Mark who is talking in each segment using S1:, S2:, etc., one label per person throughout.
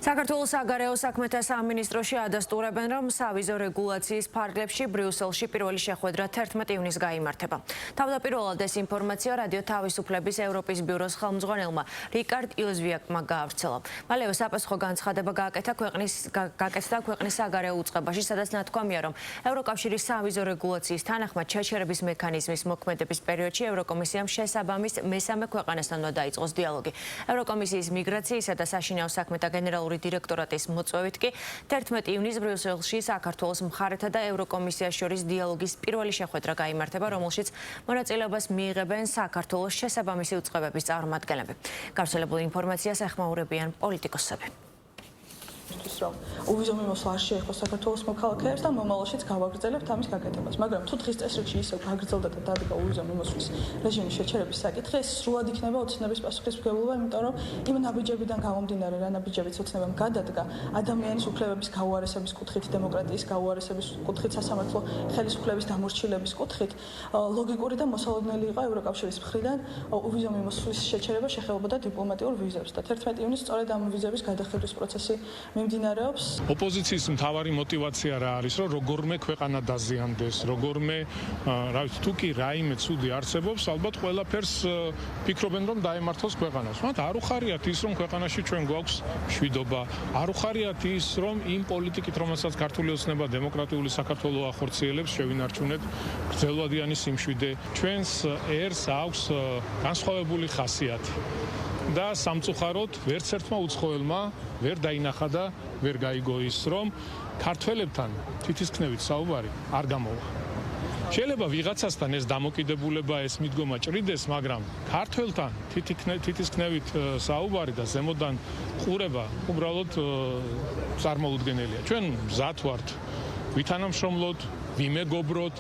S1: საქართველოს საგარეო საქმეთა სამინისტროში ადასტურებენ, რომ სავიზო რეგულაციის ფარგლებში ბრიუსელში პირველი შეხვედრა 11 ივნისს გაიმართება. თავდაპირველად ეს ინფორმაცია რადიო თავისუფლების ევროპის ბიუროს ხელმძღვანელმა რიკარდ იოზვიაკმა გაავრცელა. მალევე საპასუხო განცხადება გააკეთა ქვეყნის საგარეო უწყებაში, სადაც ნათქვამია, რომ ევროკავშირის სავიზო რეგულაციის თანახმად შეჩერების მექანიზმის მოქმედების პერიოდში ევროკომისიამ შესაბამის მესამე ქვეყანასთან უნდა დაიწყოს დიალოგი. ევროკომისიის მიგრაციისა და საშინაო საქმეთა გენერალური დირექტორატის მოწვევით კი 11 ივნისს ბრიუსელში საქართველოს მხარეთა და ევროკომისიას შორის დიალოგის პირველი შეხვედრა გაიმართება, რომელშიც მონაწილეობას მიიღებენ საქართველოს შესაბამისი უწყებების წარმომადგენლები. გავრცელებულ ინფორმაციას ეხმაურებიან პოლიტიკოსები.
S2: უვიზო მიმოსვლა არ შეეხო საქართველოს მოქალაქეებს და მომავალშიც გავაგრძელებთ ამის გაკეთებას. მაგრამ თუ დღის წესრიგში ისევ გაგრძელდა და დადგა უვიზო მიმოსვლის რეჟიმის შეჩერების საკითხი, ეს სრულად იქნება ოცნების პასუხისმგებლობა, იმიტომ რომ იმ ნაბიჯებიდან გამომდინარე, რა ნაბიჯებიც ოცნებამ გადადგა ადამიანის უფლებების გაუარესების კუთხით, დემოკრატიის გაუარესების კუთხით, სასამართლო ხელისუფლების დამორჩილების კუთხით, ლოგიკური და მოსალოდნელი იყო ევროკავშირის მხრიდან უვიზო მიმოსვლის შეჩერება შეხებოდა დიპლომატიურ ვიზებს და 11 ივნისს სწორედ ამ ვიზების გადახედვის პროცესი მიმდინარეობს.
S3: ოპოზიციის მთავარი мотиваცია რა არის, რომ როგორმე ქვეყანა დაზიანდეს, როგორმე თუ კი რაიმე ცუდი არსებობს, ალბათ ყველაფერს ფიქრობენ, რომ დაემართოს ქვეყანას. მათ არ უხარიათ ის, რომ ქვეყანაში ჩვენ გვაქვს მშვიდობა, არ უხარიათ ის, რომ იმ პოლიტიკით, რომელსაც ქართული ოცნება დემოკრატიული საქართველო ახორციელებს, შევინარჩუნეთ გრძელვადიანი სიმშვიდე. ჩვენს ერს აქვს განსხვავებული ხასიათი. და სამწუხაროდ ვერც ერთმა უცხოელმა ვერ დაინახა და ვერ გაიგო ის, რომ ქართველებთან თითისქნევით საუბარი არ გამოვა. შეიძლება ვიღაცასთან ეს დამოკიდებულება, ეს მიდგომა ჭრიდეს, მაგრამ ქართველთან თითისქნევით საუბარი და ზემოდან ყურება უბრალოდ წარმოუდგენელია. ჩვენ მზად ვართ ვითანამშრომლოთ, ვიმეგობროთ,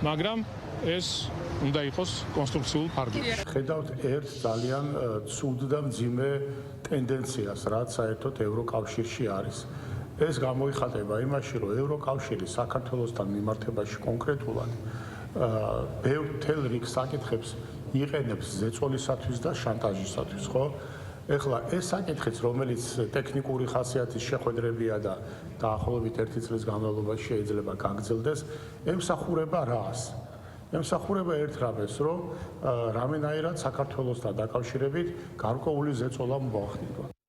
S3: მაგრამ ეს უნდა იყოს კონსტრუქციულ ფარგლებში.
S4: ხედავთ ერთ ძალიან ცუდ და მძიმე ტენდენციას, რაც საერთოდ ევროკავშირში არის. ეს გამოიხატება იმაში, რომ ევროკავშირი საქართველოსთან მიმართებაში კონკრეტულად ბევრ მთელ რიგ საკითხებს იყენებს ზეწოლისათვის და შანტაჟისათვის, ხო? ეხლა ეს საკითხიც, რომელიც ტექნიკური ხასიათის შეხვედრებია და დაახლოებით 1 წლის განმავლობაში შეიძლება გაგრძელდეს, ემსახურება რას? ემსახურება ერთ რამეს, რომ რამენაირად საქართველოსთან დაკავშირებით გარკვეული ზეწოლა მოახდინა.